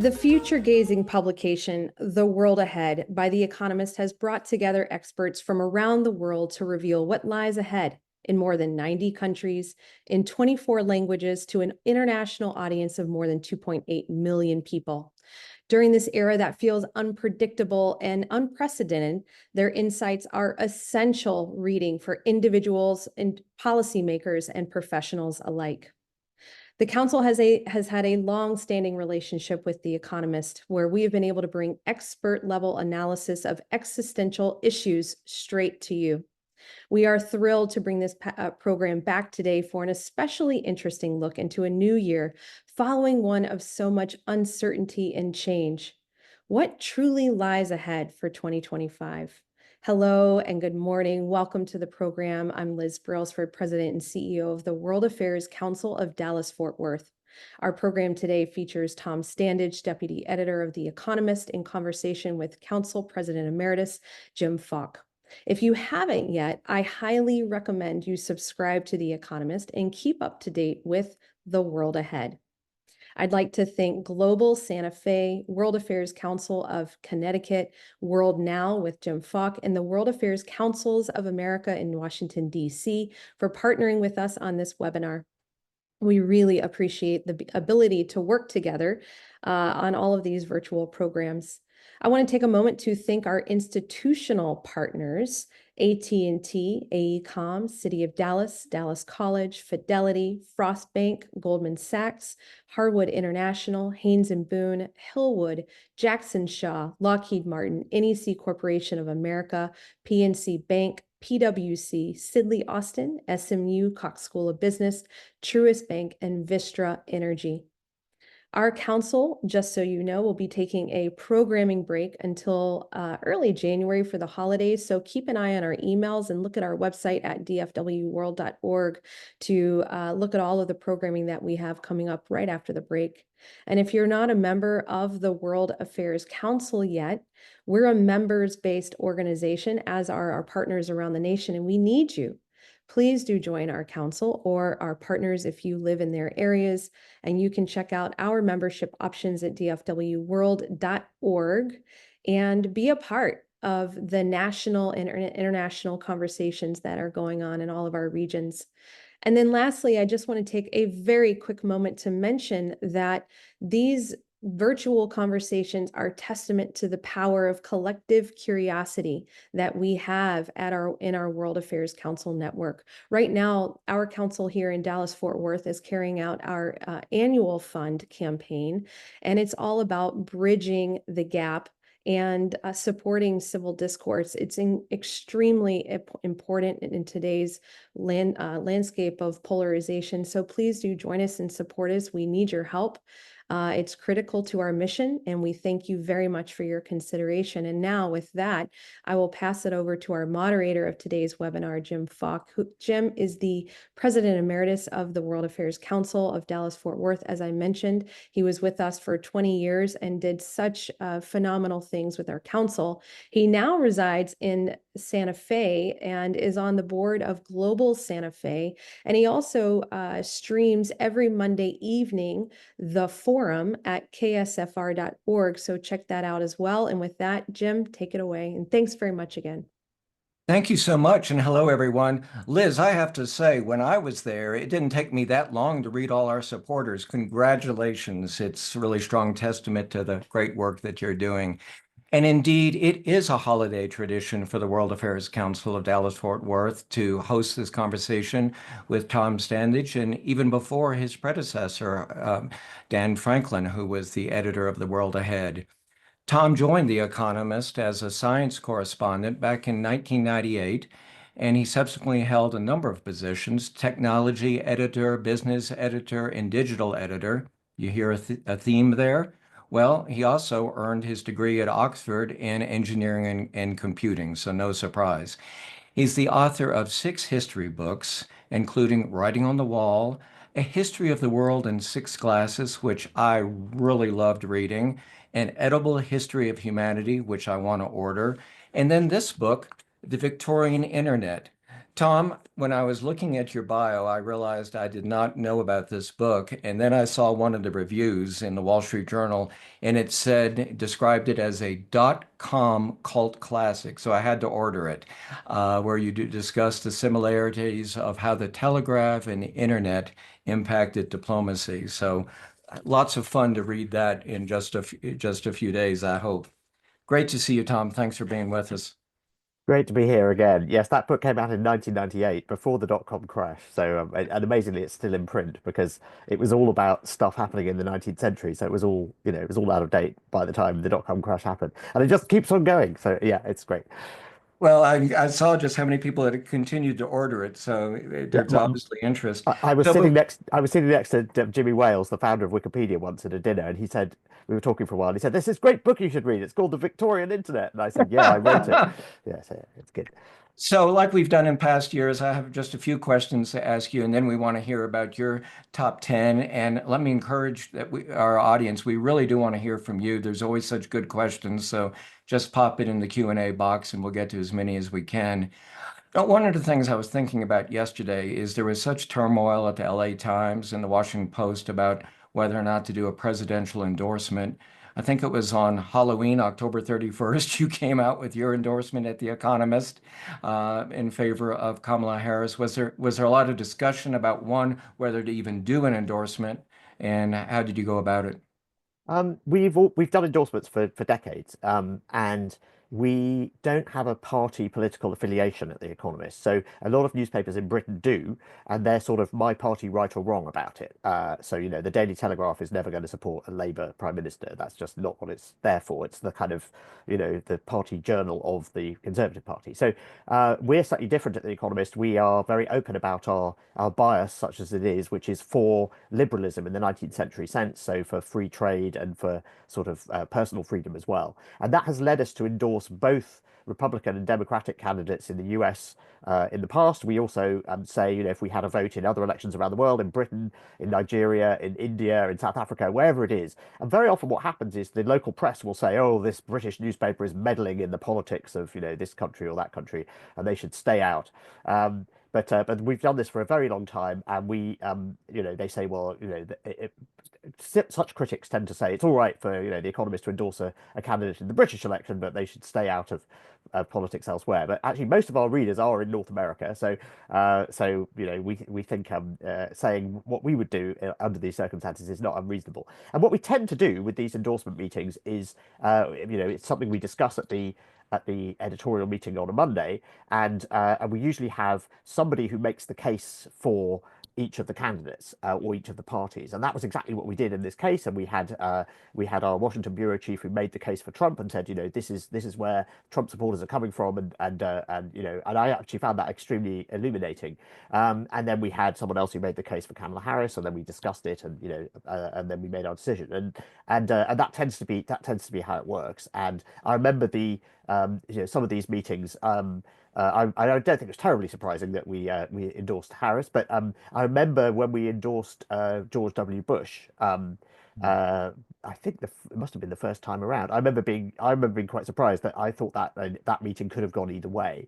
The future-gazing publication, The World Ahead, by The Economist has brought together experts from around the world to reveal what lies ahead in more than 90 countries, in 24 languages, to an international audience of more than 2.8 million people. During this era that feels unpredictable and unprecedented, their insights are essential reading for individuals and policymakers and professionals alike. The council has had a long-standing relationship with The Economist, where we have been able to bring expert-level analysis of existential issues straight to you. We are thrilled to bring this program back today for an especially interesting look into a new year following one of so much uncertainty and change. What truly lies ahead for 2025? Hello and good morning. Welcome to the program. I'm Liz Brailsford, President and CEO of the World Affairs Council of Dallas-Fort Worth. Our program today features Tom Standage, Deputy Editor of The Economist, in conversation with Council President Emeritus Jim Falk. If you haven't yet, I highly recommend you subscribe to The Economist and keep up to date with the world ahead. I'd like to thank Global Santa Fe, World Affairs Council of Connecticut, World Now with Jim Falk, and the World Affairs Councils of America in Washington, D.C. for partnering with us on this webinar. We really appreciate the ability to work together on all of these virtual programs. I want to take a moment to thank our institutional partners, AT&T, AECOM, City of Dallas, Dallas College, Fidelity, Frost Bank, Goldman Sachs, Harwood International, Haynes and Boone, Hillwood, Jackson Shaw, Lockheed Martin, NEC Corporation of America, PNC Bank, PwC, Sidley Austin, SMU, Cox School of Business, Truist Bank, and Vistra Energy. Our council, just so you know, will be taking a programming break until early January for the holidays. So keep an eye on our emails and look at our website at dfwworld.org to look at all of the programming that we have coming up right after the break. And if you're not a member of the World Affairs Council yet, we're a members-based organization, as are our partners around the nation, and we need you. Please do join our council or our partners if you live in their areas, and you can check out our membership options at dfwworld.org and be a part of the national and international conversations that are going on in all of our regions. And then lastly, I just want to take a very quick moment to mention that these virtual conversations are testament to the power of collective curiosity that we have in our World Affairs Council network. Right now, our council here in Dallas-Fort Worth is carrying out our annual fund campaign, and it's all about bridging the gap and supporting civil discourse. It's extremely important in today's landscape of polarization. So please do join us and support us. We need your help. It's critical to our mission, and we thank you very much for your consideration. And now with that, I will pass it over to our moderator of today's webinar, Jim Falk. Jim is the President Emeritus of the World Affairs Council of Dallas-Fort Worth. As I mentioned, he was with us for 20 years and did such phenomenal things with our council. He now resides in Santa Fe and is on the board of Global Santa Fe. And he also streams every Monday evening the forum at ksfr.org. So check that out as well. And with that, Jim, take it away. And thanks very much again. Thank you so much, and hello, everyone. Liz, I have to say, when I was there, it didn't take me that long to read all our supporters. Congratulations. It's a really strong testament to the great work that you're doing. And indeed, it is a holiday tradition for the World Affairs Council of Dallas-Fort Worth to host this conversation with Tom Standage, and even before his predecessor, Dan Franklin, who was the editor of The World Ahead. Tom joined The Economist as a science correspondent back in 1998, and he subsequently held a number of positions: technology editor, business editor, and digital editor. You hear a theme there? Well, he also earned his degree at Oxford in engineering and computing, so no surprise. He's the author of 6 history books, including Writing on the Wall, A History of the World in 6 Glasses, which I really loved reading, An Edible History of Humanity, which I want to order, and then this book, The Victorian Internet, Tom, when I was looking at your bio, I realized I did not know about this book. And then I saw one of the reviews in the Wall Street Journal, and it said, described it as a .com cult classic. So I had to order it, where you do discuss the similarities of how the telegraph and the internet impacted diplomacy. So lots of fun to read that in just a few days, I hope. Great to see you, Tom. Thanks for being with us. Great to be here again. Yes, that book came out in 1998 before the dot-com crash. So, and amazingly, it's still in print because it was all about stuff happening in the 19th century. So it was all, it was all out of date by the time the dot-com crash happened. And it just keeps on going. So yeah, it's great. Well, I saw just how many people had continued to order it, so Yeah, there's obviously interest. I was So, sitting next. I was sitting next to Jimmy Wales, the founder of Wikipedia, once at a dinner, and he said we were talking for a while. And he said, "There's this great book you should read. It's called The Victorian Internet." And I said, "Yeah, I wrote it." Yeah, so it's good. so like we've done in past years, I have just a few questions to ask you, and then we want to hear about your top 10. And let me encourage our audience, we really do want to hear from you. There's always such good questions, so just pop it in the Q&A box, and we'll get to as many as we can. One of the things I was thinking about yesterday is there was such turmoil at the LA Times and the Washington Post about whether or not to do a presidential endorsement. I think it was on Halloween, October 31st, you came out with your endorsement at The Economist in favor of Kamala Harris. Was there a lot of discussion about one, whether to even do an endorsement, and how did you go about it? We've done endorsements for decades, and we don't have a party political affiliation at The Economist. So a lot of newspapers in Britain do, and they're sort of my party right or wrong about it. So the Daily Telegraph is never going to support a Labour Prime Minister. That's just not what it's there for. It's the kind of the party journal of the Conservative Party. So we're slightly different at The Economist. We are very open about our bias, such as it is, which is for liberalism in the 19th century sense. So for free trade and for sort of personal freedom as well. And that has led us to endorse both Republican and Democratic candidates in the US in the past. We also say, if we had a vote in other elections around the world, in Britain, in Nigeria, in India, in South Africa, wherever it is. And very often what happens is the local press will say, oh, this British newspaper is meddling in the politics of, this country or that country, and they should stay out. But we've done this for a very long time, and they say, well, such critics tend to say it's all right for The Economist to endorse a candidate in the British election, but they should stay out of politics elsewhere. But actually, most of our readers are in North America, so we think saying what we would do under these circumstances is not unreasonable. And what we tend to do with these endorsement meetings is, it's something we discuss at the editorial meeting on a Monday, and we usually have somebody who makes the case for each of the candidates or each of the parties, and that was exactly what we did in this case. And we had our Washington bureau chief who made the case for Trump and said, this is where Trump supporters are coming from, and I actually found that extremely illuminating. And then we had someone else who made the case for Kamala Harris, and then we discussed it, and and then we made our decision, and that tends to be how it works. And I remember some of these meetings. I don't think it was terribly surprising that we endorsed Harris, but I remember when we endorsed George W. Bush. I think it must have been the first time around. I remember being quite surprised that I thought that meeting could have gone either way.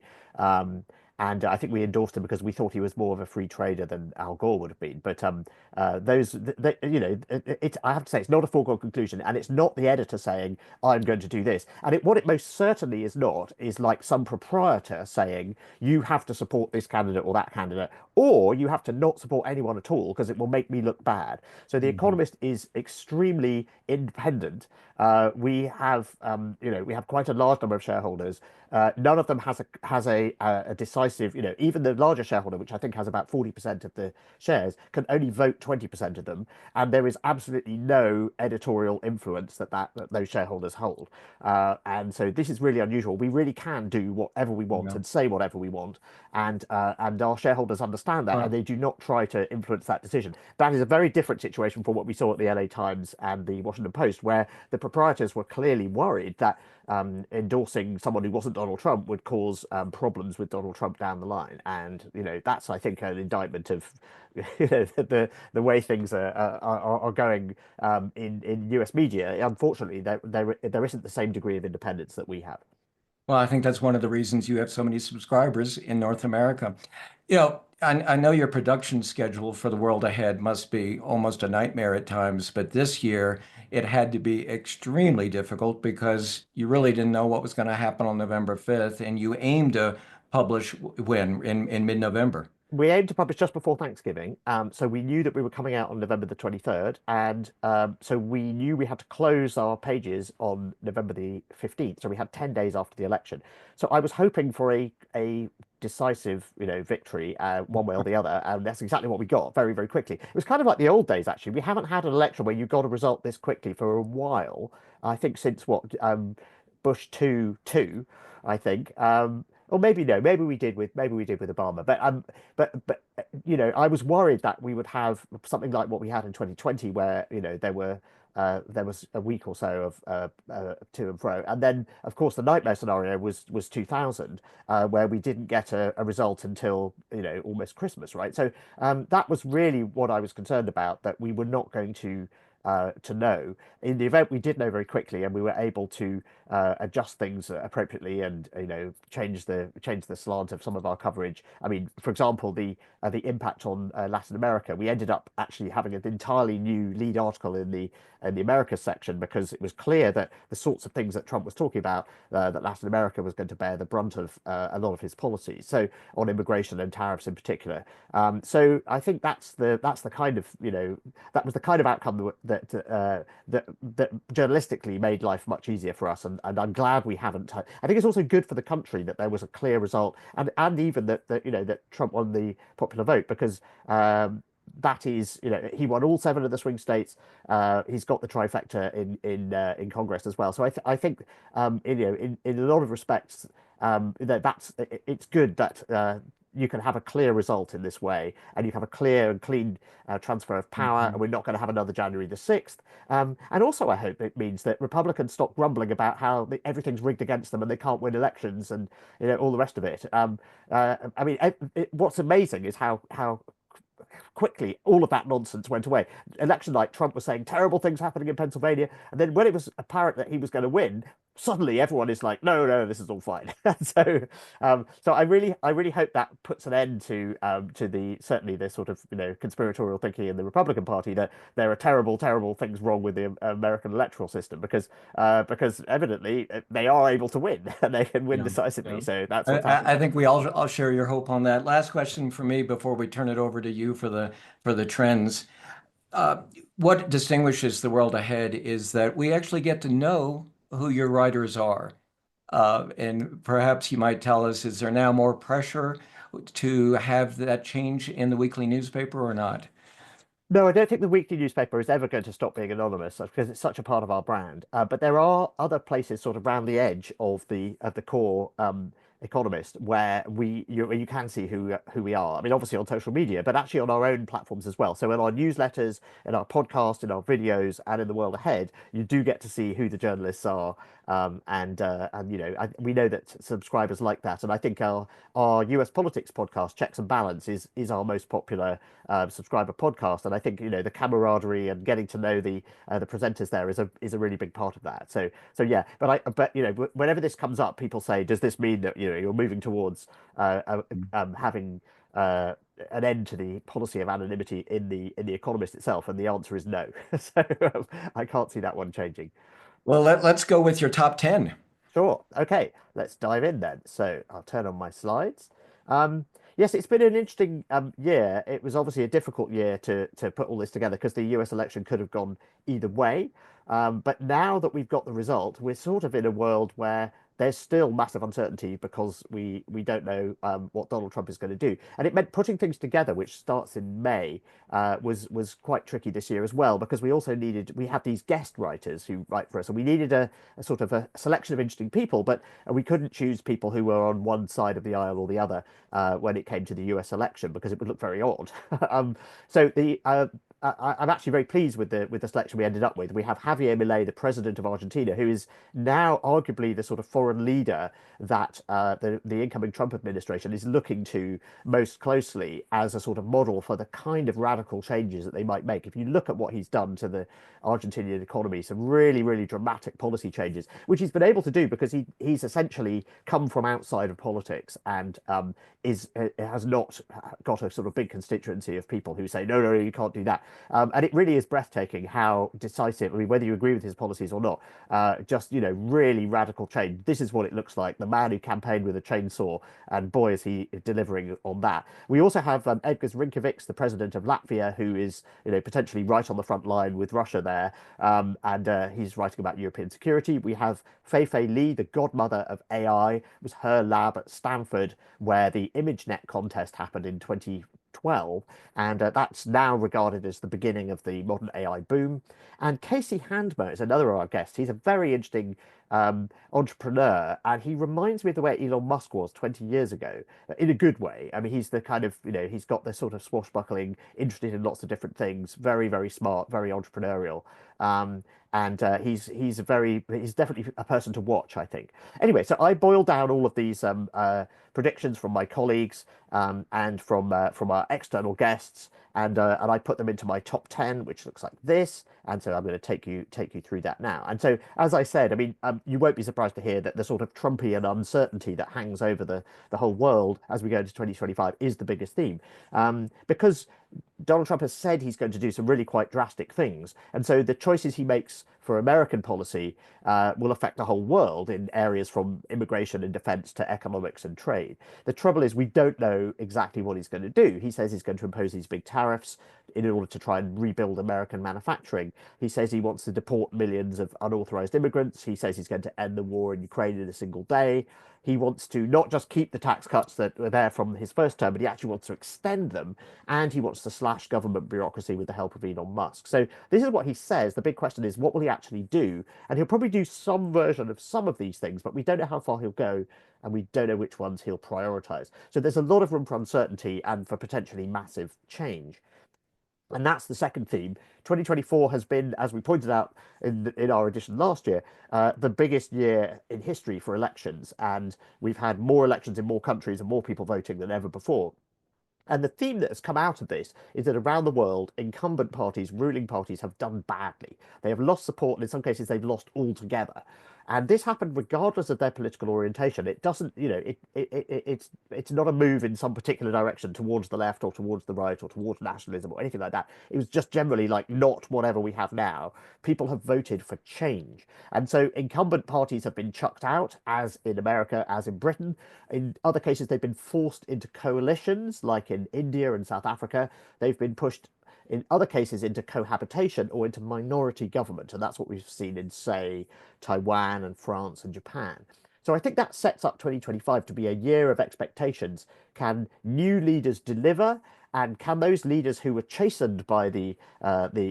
And I think we endorsed him because we thought he was more of a free trader than Al Gore would have been. But I have to say, it's not a foregone conclusion, and it's not the editor saying I'm going to do this. And what it most certainly is not is like some proprietor saying you have to support this candidate or that candidate, or you have to not support anyone at all because it will make me look bad. So The Mhm. Economist is extremely independent. We have quite a large number of shareholders. None of them has a decisive, even the larger shareholder, which I think has about 40% of the shares, can only vote 20% of them, and there is absolutely no editorial influence that those shareholders hold. And so this is really unusual. We really can do whatever we want Yeah. and say whatever we want, and our shareholders understand that, and Well, they do not try to influence that decision. That is a very different situation from what we saw at the LA Times and the Washington Post, where the proprietors were clearly worried that endorsing someone who wasn't Donald Trump would cause problems with Donald Trump down the line. And that's, I think, an indictment of the way things are going in US media. Unfortunately, there isn't the same degree of independence that we have. Well, I think that's one of the reasons you have so many subscribers in North America. I know your production schedule for the world ahead must be almost a nightmare at times, but this year it had to be extremely difficult because you really didn't know what was going to happen on November 5th, and you aimed to publish when in mid-November. We aimed to publish just before Thanksgiving. So we knew that we were coming out on November the 23rd. And so we knew we had to close our pages on November the 15th. So we had 10 days after the election. So I was hoping for a decisive, victory one way or the other. And that's exactly what we got very, very quickly. It was kind of like the old days, actually. We haven't had an election where you got a result this quickly for a while. I think since Bush 2, I think. Or maybe no, maybe we did with Obama. But I was worried that we would have something like what we had in 2020, where there was a week or so of to and fro, and then of course the nightmare scenario was 2000, where we didn't get a result until almost Christmas, right? So that was really what I was concerned about, that we were not going to know. In the event, we did know very quickly, and we were able to adjust things appropriately, and change the slant of some of our coverage. I mean, for example, the impact on Latin America. We ended up actually having an entirely new lead article in the Americas section, because it was clear that the sorts of things that Trump was talking about, that Latin America was going to bear the brunt of a lot of his policies. So on immigration and tariffs in particular. So I think that's the kind of that was the kind of outcome that journalistically made life much easier for us, and I'm glad we haven't. I think it's also good for the country that there was a clear result, and even that Trump won the popular vote, because that is, he won all 7 of the swing states. He's got the trifecta in Congress as well. So I think in a lot of respects, it's good that you can have a clear result in this way, and you can have a clear and clean transfer of power, and we're not going to have another January the 6th. And also, I hope it means that Republicans stop grumbling about how everything's rigged against them and they can't win elections, and all the rest of it. I mean, what's amazing is how quickly all of that nonsense went away. Election night, Trump was saying terrible things happening in Pennsylvania, and then when it was apparent that he was going to win, suddenly everyone is like, no, no, this is all fine. So I really hope that puts an end to certainly the sort of conspiratorial thinking in the Republican Party, that there are terrible, terrible things wrong with the American electoral system, because evidently they are able to win and they can win decisively. So that's what's happening. I think I'll share your hope on that. Last question for me before we turn it over to you for the trends. What distinguishes the world ahead is that we actually get to know who your writers are. And perhaps you might tell us, is there now more pressure to have that change in the weekly newspaper or not? No, I don't think the weekly newspaper is ever going to stop being anonymous, because it's such a part of our brand. But there are other places sort of around the edge of the core Economist, where you can see who we are. I mean, obviously on social media, but actually on our own platforms as well. So in our newsletters, in our podcast, in our videos, and in the world ahead, you do get to see who the journalists are. We know that subscribers like that, and I think our US politics podcast, Checks and Balance, is our most popular subscriber podcast, and I think the camaraderie and getting to know the presenters there is a really big part of that. So yeah, but whenever this comes up, people say, does this mean that you're moving towards having an end to the policy of anonymity in the Economist itself? And the answer is no. So I can't see that one changing. Well, let's go with your top 10. Sure. Okay, let's dive in then. So I'll turn on my slides. Yes, it's been an interesting year. It was obviously a difficult year to put all this together, because the US election could have gone either way. But now that we've got the result, we're sort of in a world where there's still massive uncertainty, because we don't know what Donald Trump is going to do. And it meant putting things together, which starts in May, was quite tricky this year as well, because we have these guest writers who write for us, and we needed a sort of a selection of interesting people, but we couldn't choose people who were on one side of the aisle or the other when it came to the US election, because it would look very odd. So I'm actually very pleased with the selection we ended up with. We have Javier Milei, the president of Argentina, who is now arguably the sort of foreign leader that the incoming Trump administration is looking to most closely as a sort of model for the kind of radical changes that they might make. If you look at what he's done to the Argentinian economy, some really, really dramatic policy changes, which he's been able to do because he's essentially come from outside of politics and has not got a sort of big constituency of people who say, no, you can't do that. And it really is breathtaking how decisive, I mean, whether you agree with his policies or not, just, really radical change. This is what it looks like. The man who campaigned with a chainsaw, and boy, is he delivering on that. We also have Edgars Rinkēvičs, the president of Latvia, who is, potentially right on the front line with Russia there. And he's writing about European security. We have Fei-Fei Li, the godmother of AI. It was her lab at Stanford where the ImageNet contest happened in 2012, and that's now regarded as the beginning of the modern AI boom. And Casey Handmer is another of our guests. He's a very interesting entrepreneur, and he reminds me of the way Elon Musk was 20 years ago, in a good way. I mean, he's the kind of, he's got this sort of swashbuckling, interested in lots of different things, very, very smart, very entrepreneurial. And he's definitely a person to watch, I think. Anyway, so I boiled down all of these predictions from my colleagues and from our external guests, and I put them into my top 10, which looks like this. And so I'm going to take you through that now. And so, as I said, I mean, you won't be surprised to hear that the sort of Trumpian uncertainty that hangs over the whole world as we go into 2025 is the biggest theme, because Donald Trump has said he's going to do some really quite drastic things. And so the choices he makes for American policy will affect the whole world in areas from immigration and defense to economics and trade. The trouble is we don't know exactly what he's going to do. He says he's going to impose these big tariffs in order to try and rebuild American manufacturing. He says he wants to deport millions of unauthorized immigrants. He says he's going to end the war in Ukraine in a single day. He wants to not just keep the tax cuts that were there from his first term, but he actually wants to extend them. And he wants to slash government bureaucracy with the help of Elon Musk. So this is what he says. The big question is, what will he actually do? And he'll probably do some version of some of these things, but we don't know how far he'll go, and we don't know which ones he'll prioritize. So there's a lot of room for uncertainty and for potentially massive change. And that's the second theme. 2024 has been, as we pointed out in our edition last year, the biggest year in history for elections. And we've had more elections in more countries and more people voting than ever before. And the theme that has come out of this is that around the world, incumbent parties, ruling parties have done badly. They have lost support, and in some cases, they've lost altogether. And this happened regardless of their political orientation. It doesn't, it's not a move in some particular direction towards the left or towards the right or towards nationalism or anything like that. It was just generally like not whatever we have now. People have voted for change. And so incumbent parties have been chucked out, as in America, as in Britain. In other cases, they've been forced into coalitions, like in India and South Africa. They've been pushed in other cases into cohabitation or into minority government. And that's what we've seen in, say, Taiwan and France and Japan. So I think that sets up 2025 to be a year of expectations. Can new leaders deliver? And can those leaders who were chastened by the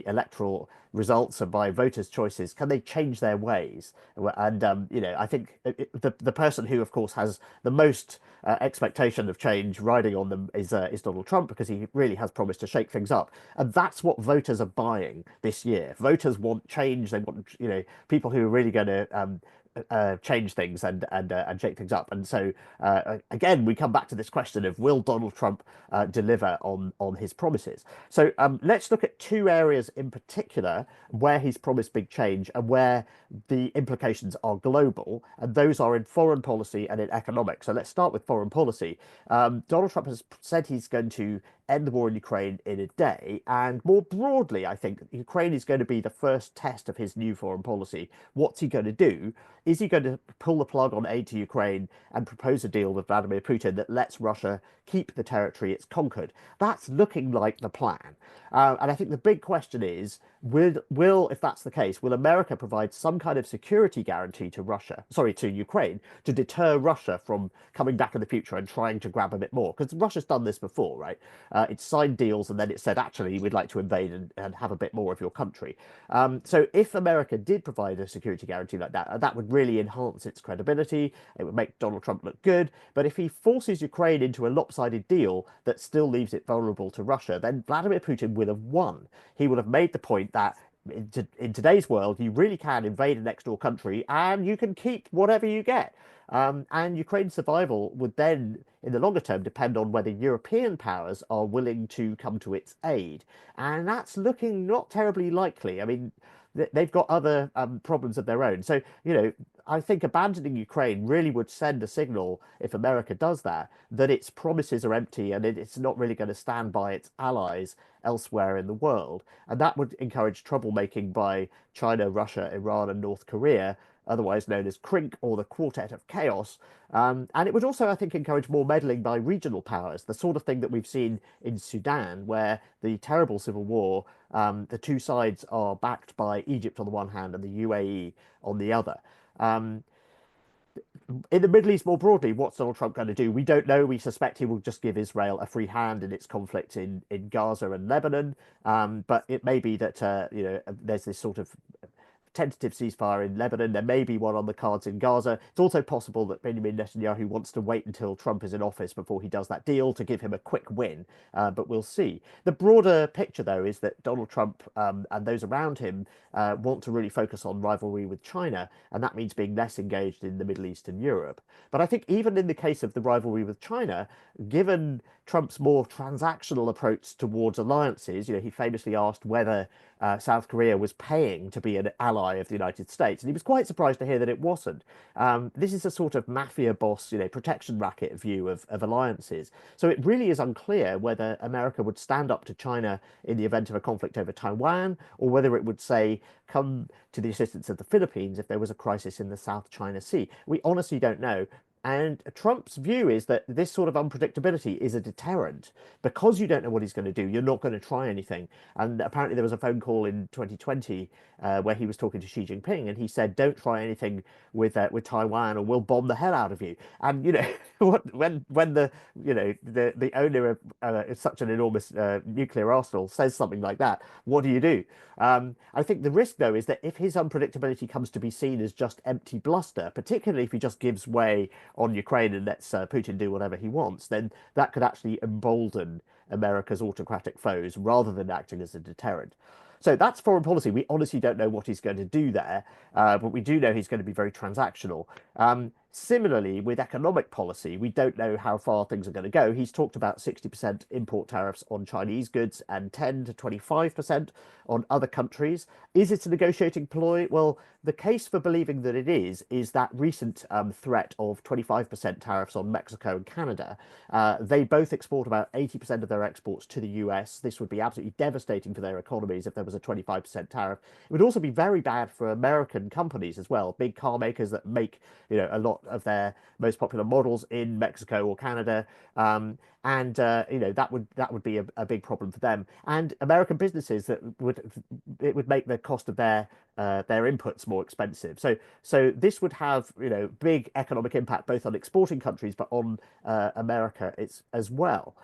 electoral results and by voters' choices, can they change their ways? And I think the person who, of course, has the most expectation of change riding on them is Donald Trump, because he really has promised to shake things up, and that's what voters are buying this year. Voters want change. They want people who are really going to change things and shake things up. And so again, we come back to this question of, will Donald Trump deliver on his promises? So let's look at two areas in particular where he's promised big change and where the implications are global, and those are in foreign policy and in economics. So let's start with foreign policy. Donald Trump has said he's going to end the war in Ukraine in a day. And more broadly, I think Ukraine is going to be the first test of his new foreign policy. What's he going to do? Is he going to pull the plug on aid to Ukraine and propose a deal with Vladimir Putin that lets Russia keep the territory it's conquered? That's looking like the plan. And I think the big question is, if that's the case, will America provide some kind of security guarantee to Ukraine, to deter Russia from coming back in the future and trying to grab a bit more? Because Russia's done this before, right? It signed deals and then it said, actually, we'd like to invade and have a bit more of your country. So if America did provide a security guarantee like that, that would really enhance its credibility. It would make Donald Trump look good. But if he forces Ukraine into a lopsided deal that still leaves it vulnerable to Russia, then Vladimir Putin will have won. He will have made the point that in today's world, you really can invade a next door country and you can keep whatever you get. And Ukraine's survival would then, in the longer term, depend on whether European powers are willing to come to its aid. And that's looking not terribly likely. I mean, they've got other problems of their own. So, I think abandoning Ukraine really would send a signal, if America does that its promises are empty and it's not really going to stand by its allies elsewhere in the world. And that would encourage troublemaking by China, Russia, Iran, and North Korea, otherwise known as CRINC, or the Quartet of Chaos. And it would also, I think, encourage more meddling by regional powers, the sort of thing that we've seen in Sudan, where the terrible civil war, the two sides are backed by Egypt on the one hand and the UAE on the other. In the Middle East more broadly, what's Donald Trump going to do? We don't know. We suspect he will just give Israel a free hand in its conflict in Gaza and Lebanon. But it may be that there's this sort of tentative ceasefire in Lebanon. There may be one on the cards in Gaza. It's also possible that Benjamin Netanyahu wants to wait until Trump is in office before he does that deal to give him a quick win. But we'll see. The broader picture, though, is that Donald Trump and those around him want to really focus on rivalry with China, and that means being less engaged in the Middle East and Europe. But I think even in the case of the rivalry with China, given Trump's more transactional approach towards alliances, he famously asked whether South Korea was paying to be an ally of the United States, and he was quite surprised to hear that it wasn't. This is a sort of mafia boss, protection racket view of alliances. So it really is unclear whether America would stand up to China in the event of a conflict over Taiwan, or whether it would say, come to the assistance of the Philippines if there was a crisis in the South China Sea. We honestly don't know. And Trump's view is that this sort of unpredictability is a deterrent. Because you don't know what he's going to do, you're not going to try anything. And apparently there was a phone call in 2020 where he was talking to Xi Jinping, and he said, don't try anything with Taiwan or we'll bomb the hell out of you. And, when the owner of such an enormous nuclear arsenal says something like that, what do you do? I think the risk, though, is that if his unpredictability comes to be seen as just empty bluster, particularly if he just gives way on Ukraine and lets Putin do whatever he wants, then that could actually embolden America's autocratic foes rather than acting as a deterrent. So that's foreign policy. We honestly don't know what he's going to do there, but we do know he's going to be very transactional. Similarly, with economic policy, we don't know how far things are going to go. He's talked about 60% import tariffs on Chinese goods and 10 to 25% on other countries. Is it a negotiating ploy? Well, the case for believing that it is that recent threat of 25% tariffs on Mexico and Canada. They both export about 80% of their exports to the US. This would be absolutely devastating for their economies if there was a 25% tariff. It would also be very bad for American companies as well, big car makers that make a lot of their most popular models in Mexico or Canada. That would be a big problem for them, and American businesses that would make the cost of their inputs more expensive. So this would have big economic impact both on exporting countries but on America as well.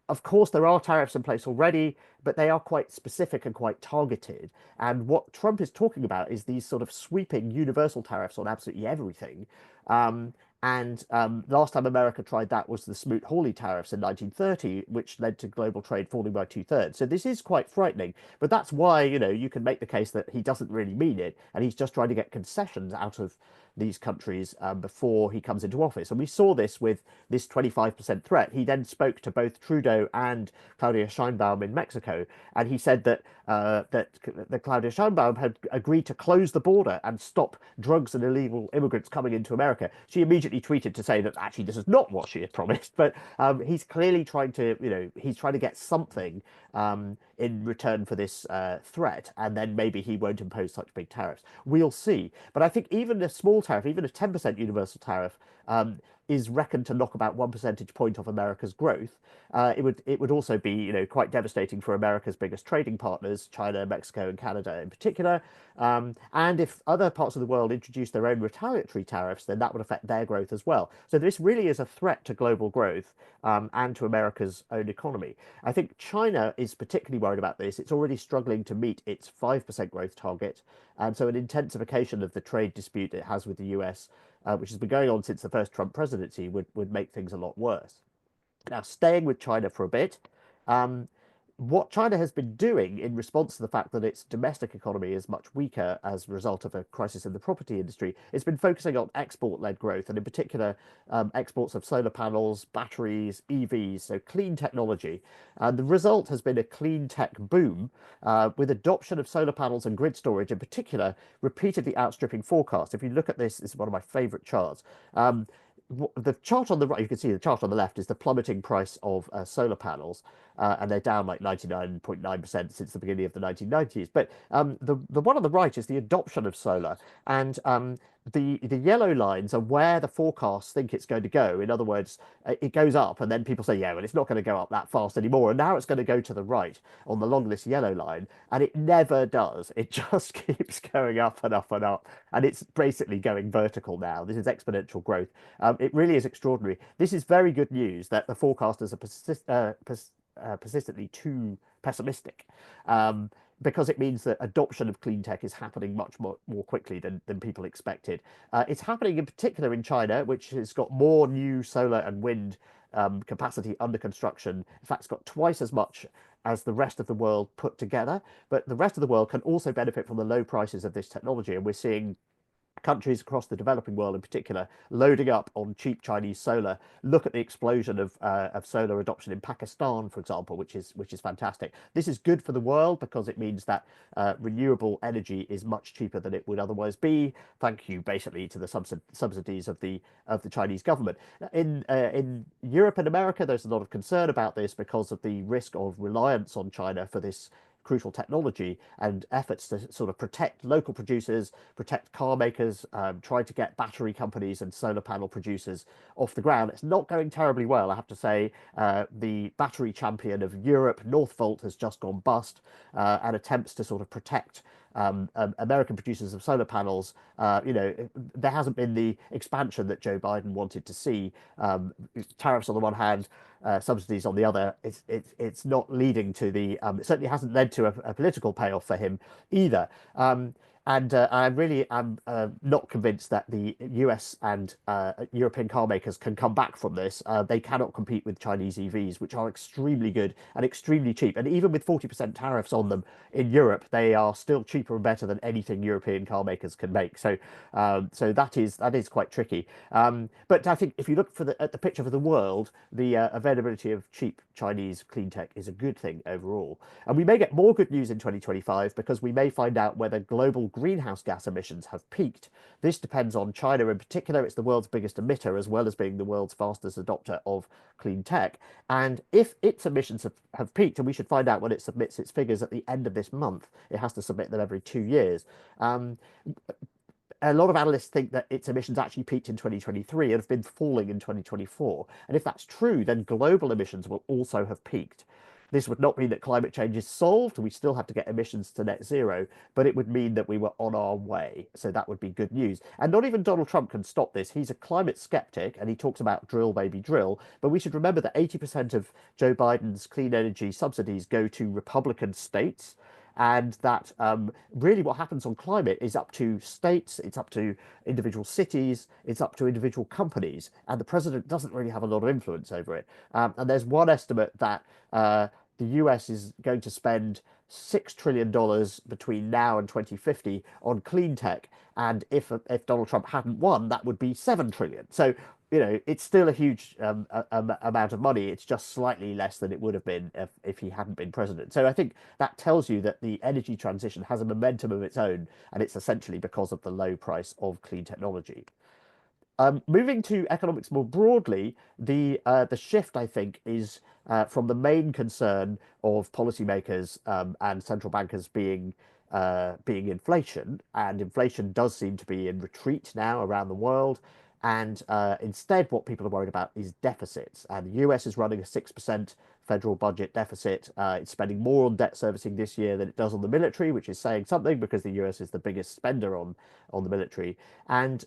Of course, there are tariffs in place already, but they are quite specific and quite targeted. And what Trump is talking about is these sort of sweeping universal tariffs on absolutely everything. Last time America tried that was the Smoot-Hawley tariffs in 1930, which led to global trade falling by 2/3. So this is quite frightening. But that's why, you can make the case that he doesn't really mean it, and he's just trying to get concessions out of these countries before he comes into office. And we saw this with this 25% threat. He then spoke to both Trudeau and Claudia Sheinbaum in Mexico, and he said that Claudia Sheinbaum had agreed to close the border and stop drugs and illegal immigrants coming into America. She immediately tweeted to say that actually this is not what she had promised, but he's clearly trying to, he's trying to get something in return for this threat, and then maybe he won't impose such big tariffs. We'll see. But I think even a small tariff, even a 10% universal tariff, is reckoned to knock about 1 percentage point off America's growth, it would also be, you know, quite devastating for America's biggest trading partners, China, Mexico, and Canada in particular. And if other parts of the world introduce their own retaliatory tariffs, then that would affect their growth as well. So this really is a threat to global growth and to America's own economy. I think China is particularly worried about this. It's already struggling to meet its 5% growth target. And so an intensification of the trade dispute it has with the US, which has been going on since the first Trump presidency, would make things a lot worse. Now, staying with China for a bit, um, what China has been doing in response to the fact that its domestic economy is much weaker as a result of a crisis in the property industry, it's been focusing on export-led growth, and in particular, exports of solar panels, batteries, EVs, so clean technology. And the result has been a clean tech boom, with adoption of solar panels and grid storage in particular, repeatedly outstripping forecasts. If you look at this, this is one of my favorite charts. The chart on the right, you can see the chart on the left is the plummeting price of solar panels, and they're down like 99.9% since the beginning of the 1990s. But the one on the right is the adoption of solar, and the yellow lines are where the forecasts think it's going to go. In other words, it goes up, and then people say, yeah, well, it's not going to go up that fast anymore, and now it's going to go to the right on the long this yellow line, and it never does. It just keeps going up and up and up, and it's basically going vertical now. This is exponential growth. It really is extraordinary. This is very good news that the forecasters are persistently too pessimistic, because it means that adoption of clean tech is happening much more quickly than people expected. It's happening in particular in China, which has got more new solar and wind capacity under construction. In fact, it's got twice as much as the rest of the world put together. But the rest of the world can also benefit from the low prices of this technology. And we're seeing countries across the developing world in particular loading up on cheap Chinese solar. Look at the explosion of solar adoption in Pakistan, for example, which is fantastic. This is good for the world because it means that renewable energy is much cheaper than it would otherwise be. Thank you, basically, to the subsidies of the Chinese government. In Europe and America, there's a lot of concern about this because of the risk of reliance on China for this crucial technology, and efforts to sort of protect local producers, protect car makers, try to get battery companies and solar panel producers off the ground. It's not going terribly well, I have to say. The battery champion of Europe, Northvolt, has just gone bust, and attempts to sort of protect American producers of solar panels. You know, there hasn't been the expansion that Joe Biden wanted to see. Tariffs on the one hand, subsidies on the other. It's not leading to the, it certainly hasn't led to a political payoff for him either. And I really am not convinced that the US and European car makers can come back from this. They cannot compete with Chinese EVs, which are extremely good and extremely cheap. And even with 40% tariffs on them in Europe, they are still cheaper and better than anything European car makers can make. So so that is quite tricky. But I think if you look at the picture for the world, the availability of cheap Chinese clean tech is a good thing overall. And we may get more good news in 2025 because we may find out whether global greenhouse gas emissions have peaked. This depends on China in particular. It's the world's biggest emitter, as well as being the world's fastest adopter of clean tech. And if its emissions have peaked, and we should find out when it submits its figures at the end of this month, it has to submit them every 2 years. A lot of analysts think that its emissions actually peaked in 2023 and have been falling in 2024. And if that's true, then global emissions will also have peaked. This would not mean that climate change is solved. We still have to get emissions to net zero, but it would mean that we were on our way. So that would be good news. And not even Donald Trump can stop this. He's a climate skeptic, and he talks about drill, baby, drill. But we should remember that 80% of Joe Biden's clean energy subsidies go to Republican states. And that really what happens on climate is up to states, it's up to individual cities, it's up to individual companies, and the president doesn't really have a lot of influence over it. And there's one estimate that the US is going to spend $6 trillion between now and 2050 on clean tech. And if Donald Trump hadn't won, that would be 7 trillion. So, you know, it's still a huge amount of money. It's just slightly less than it would have been if he hadn't been president. So I think that tells you that the energy transition has a momentum of its own, and it's essentially because of the low price of clean technology. Moving to economics more broadly, the shift, I think, is from the main concern of policymakers and central bankers being inflation, and inflation does seem to be in retreat now around the world. And instead, what people are worried about is deficits. And the US is running a 6% federal budget deficit. It's spending more on debt servicing this year than it does on the military, which is saying something because the US is the biggest spender on the military. And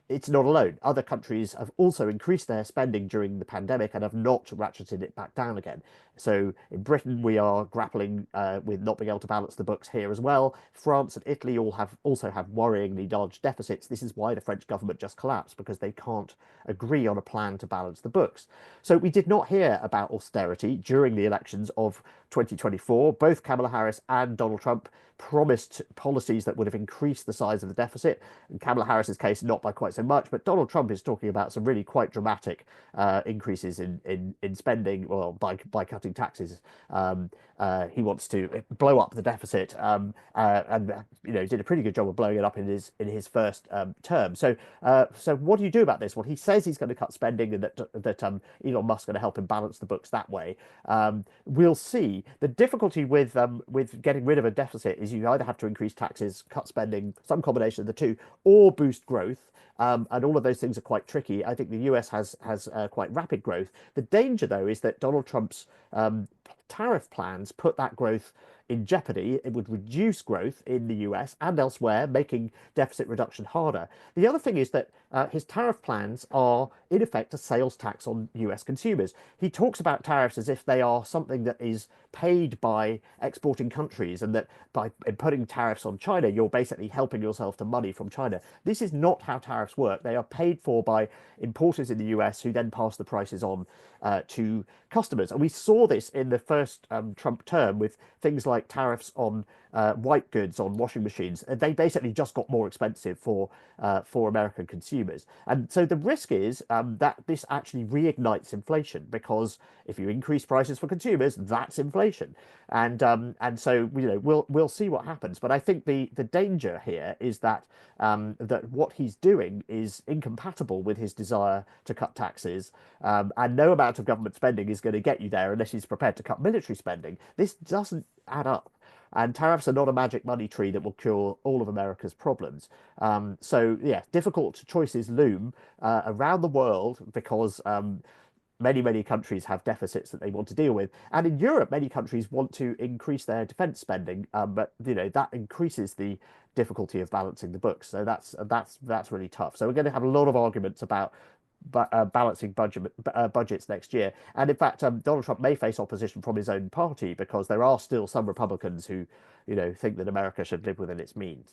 it's not alone. Other countries have also increased their spending during the pandemic and have not ratcheted it back down again. So in Britain, we are grappling with not being able to balance the books here as well. France and Italy also have worryingly large deficits. This is why the French government just collapsed, because they can't agree on a plan to balance the books. So we did not hear about austerity during the elections of 2024. Both Kamala Harris and Donald Trump promised policies that would have increased the size of the deficit. In Kamala Harris's case, not by quite so much, but Donald Trump is talking about some really quite dramatic increases in spending, well, by cutting taxes. He wants to blow up the deficit, and did a pretty good job of blowing it up in his first term. So what do you do about this? Well, he says he's going to cut spending, and that Elon Musk is going to help him balance the books that way. We'll see. The difficulty with getting rid of a deficit is you either have to increase taxes, cut spending, some combination of the two, or boost growth. And all of those things are quite tricky. I think the US has quite rapid growth. The danger, though, is that Donald Trump's tariff plans put that growth in jeopardy. It would reduce growth in the US and elsewhere, making deficit reduction harder. The other thing is that his tariff plans are, in effect, a sales tax on US consumers. He talks about tariffs as if they are something that is paid by exporting countries, and that by putting tariffs on China, you're basically helping yourself to money from China. This is not how tariffs work. They are paid for by importers in the US, who then pass the prices on to customers. And we saw this in the first Trump term with things like tariffs on white goods, on washing machines. They basically just got more expensive for American consumers. And so the risk is that this actually reignites inflation, because if you increase prices for consumers, that's inflation. And so we'll see what happens. But I think the danger here is that that what he's doing is incompatible with his desire to cut taxes, and no amount of government spending is going to get you there unless he's prepared to cut military spending. This doesn't add up. And tariffs are not a magic money tree that will cure all of America's problems. So yeah, difficult choices loom around the world, because many countries have deficits that they want to deal with. And in Europe, many countries want to increase their defense spending, but that increases the difficulty of balancing the books. So that's really tough. So we're going to have a lot of arguments about balancing budgets next year. And in fact, Donald Trump may face opposition from his own party, because there are still some Republicans who think that America should live within its means.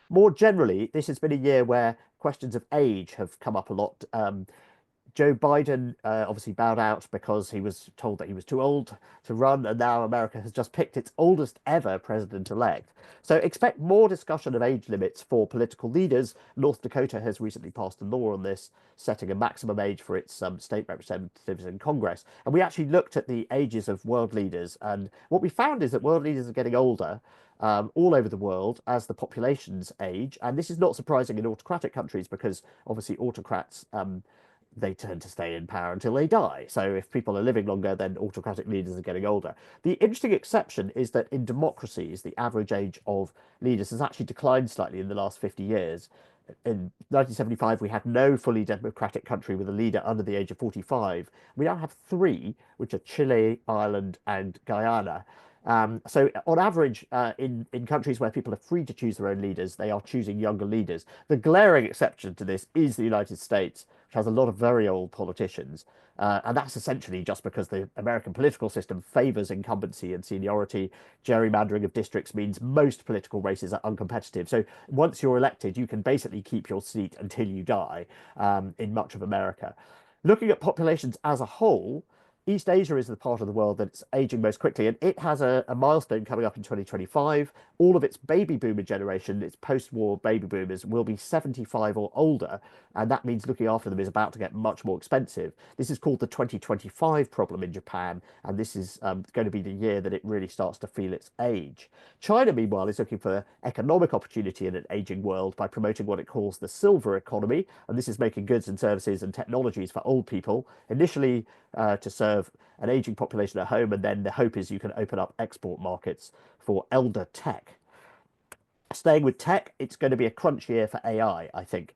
More generally, this has been a year where questions of age have come up a lot. Joe Biden obviously bowed out because he was told that he was too old to run, and now America has just picked its oldest ever president-elect. So expect more discussion of age limits for political leaders. North Dakota has recently passed a law on this, setting a maximum age for its state representatives in Congress. And we actually looked at the ages of world leaders, and what we found is that world leaders are getting older all over the world as the populations age. And this is not surprising in autocratic countries, because obviously autocrats they tend to stay in power until they die. So if people are living longer, then autocratic leaders are getting older. The interesting exception is that in democracies, the average age of leaders has actually declined slightly in the last 50 years. In 1975, we had no fully democratic country with a leader under the age of 45. We now have three, which are Chile, Ireland, and Guyana. So on average, in countries where people are free to choose their own leaders, they are choosing younger leaders. The glaring exception to this is the United States, which has a lot of very old politicians. And that's essentially just because the American political system favors incumbency and seniority. Gerrymandering of districts means most political races are uncompetitive. So once you're elected, you can basically keep your seat until you die in much of America. Looking at populations as a whole, East Asia is the part of the world that's aging most quickly, and it has a milestone coming up in 2025. All of its baby boomer generation, its post-war baby boomers, will be 75 or older, and that means looking after them is about to get much more expensive. This is called the 2025 problem in Japan, and this is going to be the year that it really starts to feel its age. China, meanwhile, is looking for economic opportunity in an aging world by promoting what it calls the silver economy, and this is making goods and services and technologies for old people, initially to serve an aging population at home, and then the hope is you can open up export markets for elder tech. Staying with tech, it's going to be a crunch year for AI, I think.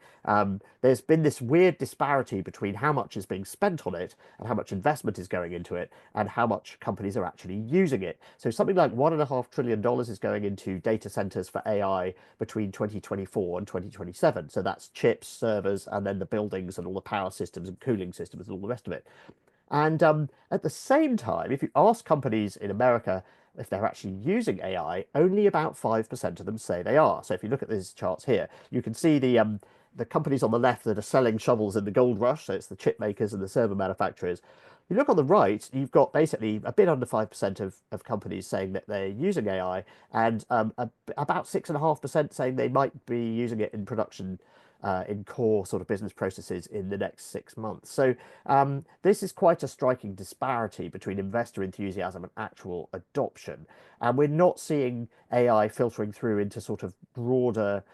There's been this weird disparity between how much is being spent on it and how much investment is going into it and how much companies are actually using it. So something like $1.5 trillion is going into data centers for AI between 2024 and 2027. So that's chips, servers, and then the buildings and all the power systems and cooling systems and all the rest of it. And at the same time, if you ask companies in America if they're actually using AI, only about 5% of them say they are. So if you look at these charts here, you can see the companies on the left that are selling shovels in the gold rush. So it's the chip makers and the server manufacturers. You look on the right, you've got basically a bit under 5% of companies saying that they're using AI, and about 6.5% saying they might be using it in production in core sort of business processes in the next 6 months. So this is quite a striking disparity between investor enthusiasm and actual adoption. And we're not seeing AI filtering through into sort of broader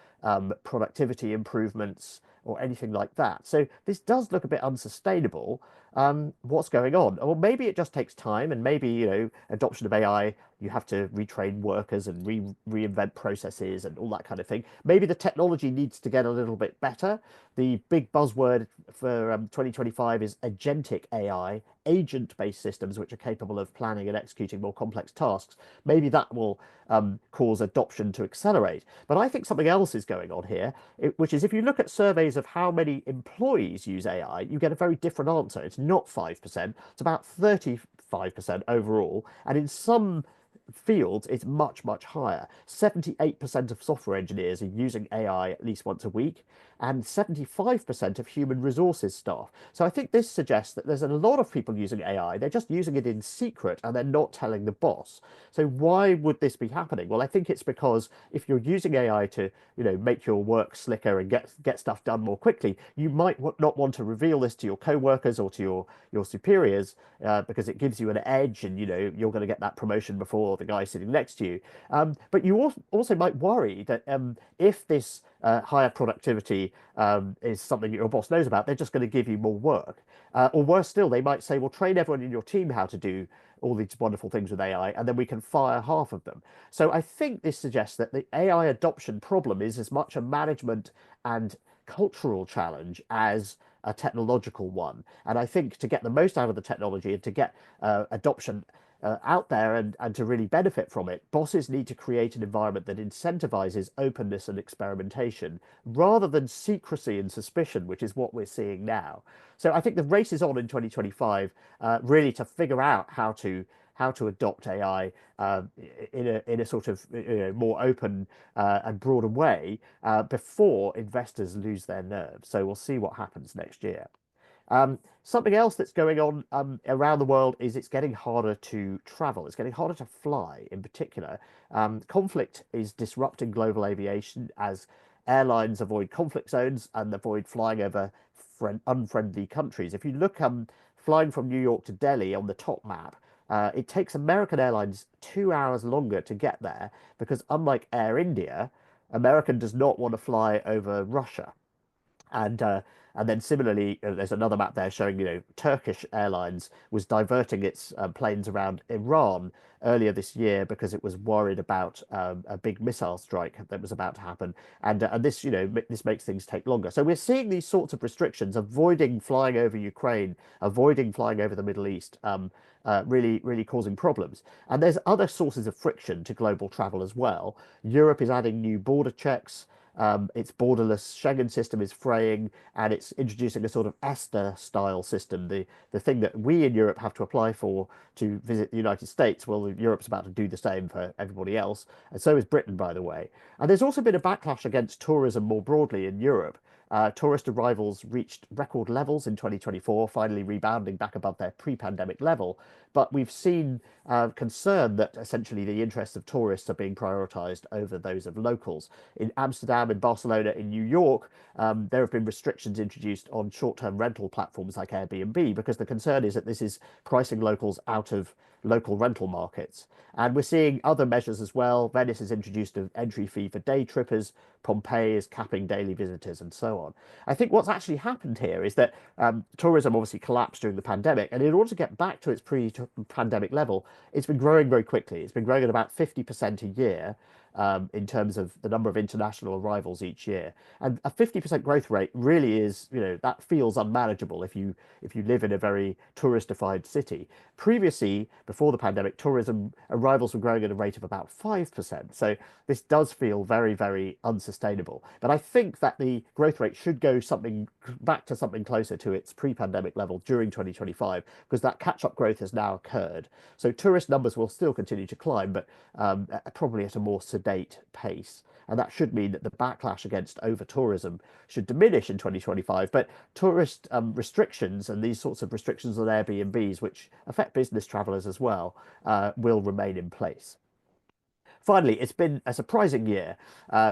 productivity improvements or anything like that. So this does look a bit unsustainable. What's going on? Well, maybe it just takes time, and maybe, you know, adoption of AI, you have to retrain workers and reinvent processes and all that kind of thing. Maybe the technology needs to get a little bit better. The big buzzword for 2025 is agentic AI, agent-based systems which are capable of planning and executing more complex tasks. Maybe that will cause adoption to accelerate. But I think something else is going on here, which is if you look at surveys of how many employees use AI, you get a very different answer. It's not 5%, it's about 35% overall. And in some fields, it's much, much higher. 78% of software engineers are using AI at least once a week, and 75% of human resources staff. So I think this suggests that there's a lot of people using AI. They're just using it in secret and they're not telling the boss. So why would this be happening? Well, I think it's because if you're using AI to, you know, make your work slicker and get stuff done more quickly, you might not want to reveal this to your co-workers or to your superiors because it gives you an edge, and, you know, you're going to get that promotion before the guy sitting next to you. But you also might worry that if this higher productivity is something that your boss knows about, they're just going to give you more work. Or worse still, they might say, well, train everyone in your team how to do all these wonderful things with AI, and then we can fire half of them. So I think this suggests that the AI adoption problem is as much a management and cultural challenge as a technological one. And I think to get the most out of the technology and to get adoption out there and to really benefit from it, bosses need to create an environment that incentivizes openness and experimentation rather than secrecy and suspicion, which is what we're seeing now. So I think the race is on in 2025, really to figure out how to adopt AI in a sort of, you know, more open and broader way before investors lose their nerve. So we'll see what happens next year. Something else that's going on around the world is it's getting harder to travel. It's getting harder to fly in particular. Conflict is disrupting global aviation as airlines avoid conflict zones and avoid flying over unfriendly countries. If you look flying from New York to Delhi on the top map, it takes American Airlines 2 hours longer to get there because, unlike Air India, American does not want to fly over Russia. And then similarly, there's another map there showing, you know, Turkish Airlines was diverting its planes around Iran earlier this year because it was worried about a big missile strike that was about to happen. And this, you know, this makes things take longer. So we're seeing these sorts of restrictions, avoiding flying over Ukraine, avoiding flying over the Middle East, really causing problems. And there's other sources of friction to global travel as well. Europe is adding new border checks. Its borderless Schengen system is fraying, and it's introducing a sort of ESTA style system, the thing that we in Europe have to apply for to visit the United States. Well, Europe's about to do the same for everybody else, and so is Britain, by the way. And there's also been a backlash against tourism more broadly in Europe. Tourist arrivals reached record levels in 2024, finally rebounding back above their pre-pandemic level. But we've seen concern that essentially the interests of tourists are being prioritized over those of locals. In Amsterdam, in Barcelona, in New York, there have been restrictions introduced on short-term rental platforms like Airbnb because the concern is that this is pricing locals out of local rental markets. And we're seeing other measures as well. Venice has introduced an entry fee for day trippers. Pompeii is capping daily visitors, and so on. I think what's actually happened here is that tourism obviously collapsed during the pandemic, and in order to get back to its pre-pandemic level, it's been growing very quickly. It's been growing at about 50% a year. in terms of the number of international arrivals each year. And a 50% growth rate really is, that feels unmanageable if you live in a very touristified city. Previously, before the pandemic, tourism arrivals were growing at a rate of about 5%. So this does feel very, very unsustainable. But I think that the growth rate should go back to something closer to its pre-pandemic level during 2025, because that catch-up growth has now occurred. So tourist numbers will still continue to climb, but probably at a more sedate pace. And that should mean that the backlash against over-tourism should diminish in 2025. But tourist restrictions and these sorts of restrictions on Airbnbs, which affect business travelers as well, will remain in place. Finally, it's been a surprising year.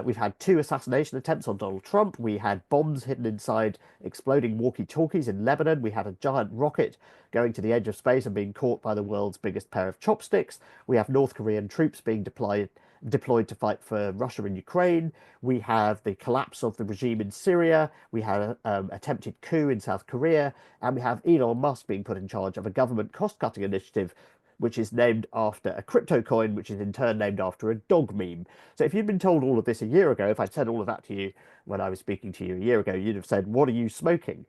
We've had 2 assassination attempts on Donald Trump. We had bombs hidden inside exploding walkie-talkies in Lebanon. We had a giant rocket going to the edge of space and being caught by the world's biggest pair of chopsticks. We have North Korean troops being deployed to fight for Russia and Ukraine. We have the collapse of the regime in Syria. We had an attempted coup in South Korea. And we have Elon Musk being put in charge of a government cost-cutting initiative which is named after a crypto coin, which is in turn named after a dog meme. So if you'd been told all of this a year ago, if I'd said all of that to you when I was speaking to you a year ago, you'd have said, what are you smoking?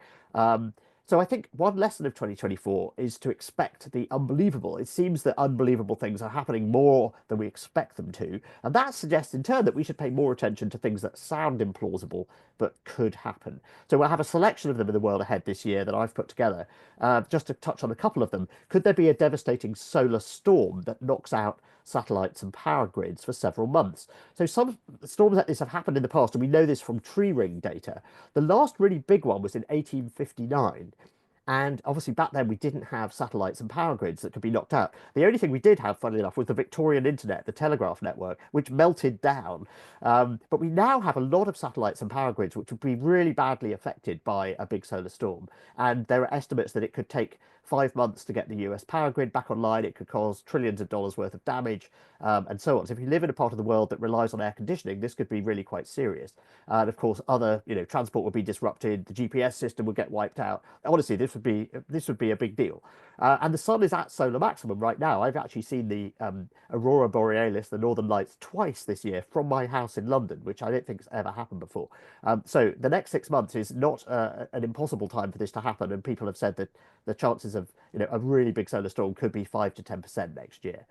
So I think one lesson of 2024 is to expect the unbelievable. It seems that unbelievable things are happening more than we expect them to. And that suggests in turn that we should pay more attention to things that sound implausible but could happen. So we'll have a selection of them in the world ahead this year that I've put together. Just to touch on a couple of them, could there be a devastating solar storm that knocks out satellites and power grids for several months? So some storms like this have happened in the past, and we know this from tree ring data. The last really big one was in 1859. And obviously back then we didn't have satellites and power grids that could be knocked out. The only thing we did have, funnily enough, was the Victorian internet, the telegraph network, which melted down. But we now have a lot of satellites and power grids which would be really badly affected by a big solar storm. And there are estimates that it could take 5 months to get the US power grid back online. It could cause trillions of dollars worth of damage, and so on. So if you live in a part of the world that relies on air conditioning, this could be really quite serious. And of course, other, transport would be disrupted. The GPS system would get wiped out. Honestly, this would be a big deal. And the sun is at solar maximum right now. I've actually seen the aurora borealis, the northern lights, twice this year from my house in London, which I don't think has ever happened before. So the next 6 months is not an impossible time for this to happen. And people have said that the chances of a really big solar storm could be 5 to 10% next year.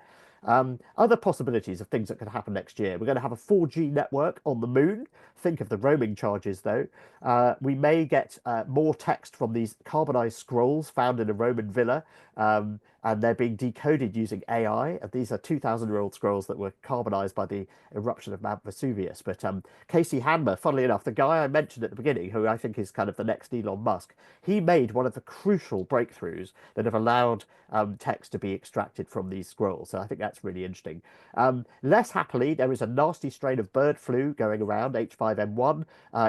Other possibilities of things that could happen next year. We're going to have a 4G network on the moon. Think of the roaming charges, though. We may get more text from these carbonized scrolls found in a Roman villa, and they're being decoded using AI. These are 2,000-year-old scrolls that were carbonized by the eruption of Mount Vesuvius. But Casey Hanmer, funnily enough, the guy I mentioned at the beginning, who I think is kind of the next Elon Musk, he made one of the crucial breakthroughs that have allowed text to be extracted from these scrolls. So I think that's really interesting. Less happily, there is a nasty strain of bird flu going around, H5N1.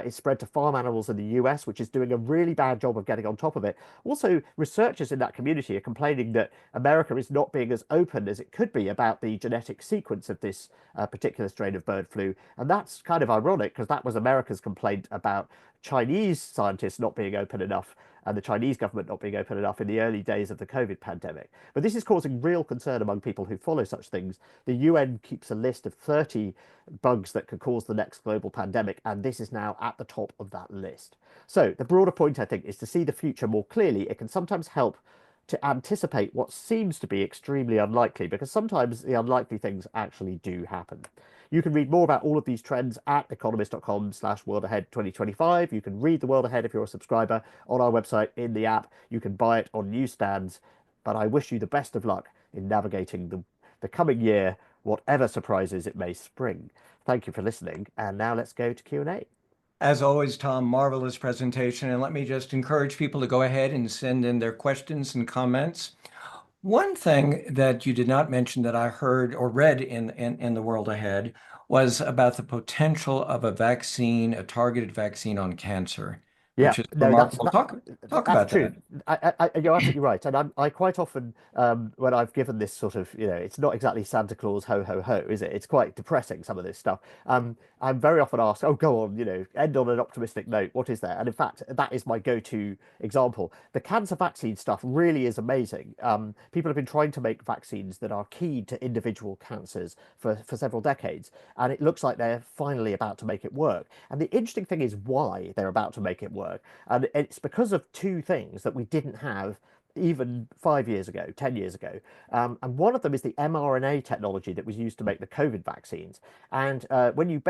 It's spread to farm animals in the US, which is doing a really bad job of getting on top of it. Also, researchers in that community are complaining that America is not being as open as it could be about the genetic sequence of this particular strain of bird flu. And that's kind of ironic, because that was America's complaint about Chinese scientists not being open enough and the Chinese government not being open enough in the early days of the COVID pandemic. But this is causing real concern among people who follow such things. The UN keeps a list of 30 bugs that could cause the next global pandemic, and this is now at the top of that list. So the broader point, I think, is to see the future more clearly. It can sometimes help to anticipate what seems to be extremely unlikely, because sometimes the unlikely things actually do happen. You can read more about all of these trends at economist.com/worldahead2025. You can read the World Ahead if you're a subscriber on our website, in the app. You can buy it on newsstands. But I wish you the best of luck in navigating the coming year, whatever surprises it may spring. Thank you for listening. And now let's go to Q&A. As always, Tom, marvelous presentation. And let me just encourage people to go ahead and send in their questions and comments. One thing that you did not mention that I heard or read in the World Ahead was about the potential of a vaccine, a targeted vaccine on cancer. Yeah, which is no, remarkable. Talk that's about true. that. You're absolutely right. And I quite often, when I've given this sort of, it's not exactly Santa Claus ho ho ho, is it? It's quite depressing, some of this stuff. I'm very often asked, oh, go on, end on an optimistic note. What is there? And in fact, that is my go-to example. The cancer vaccine stuff really is amazing. People have been trying to make vaccines that are key to individual cancers for several decades, and it looks like they're finally about to make it work. And the interesting thing is why they're about to make it work. And it's because of two things that we didn't have even 5 years ago, 10 years ago. And one of them is the mRNA technology that was used to make the COVID vaccines. And when you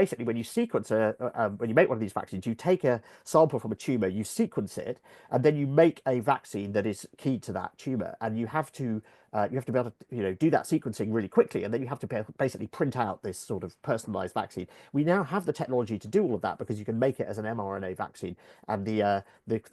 sequence when you make one of these vaccines, you take a sample from a tumor, you sequence it, and then you make a vaccine that is key to that tumor. And you have to be able to do that sequencing really quickly, and then you have to basically print out this sort of personalized vaccine. We now have the technology to do all of that because you can make it as an mRNA vaccine, and the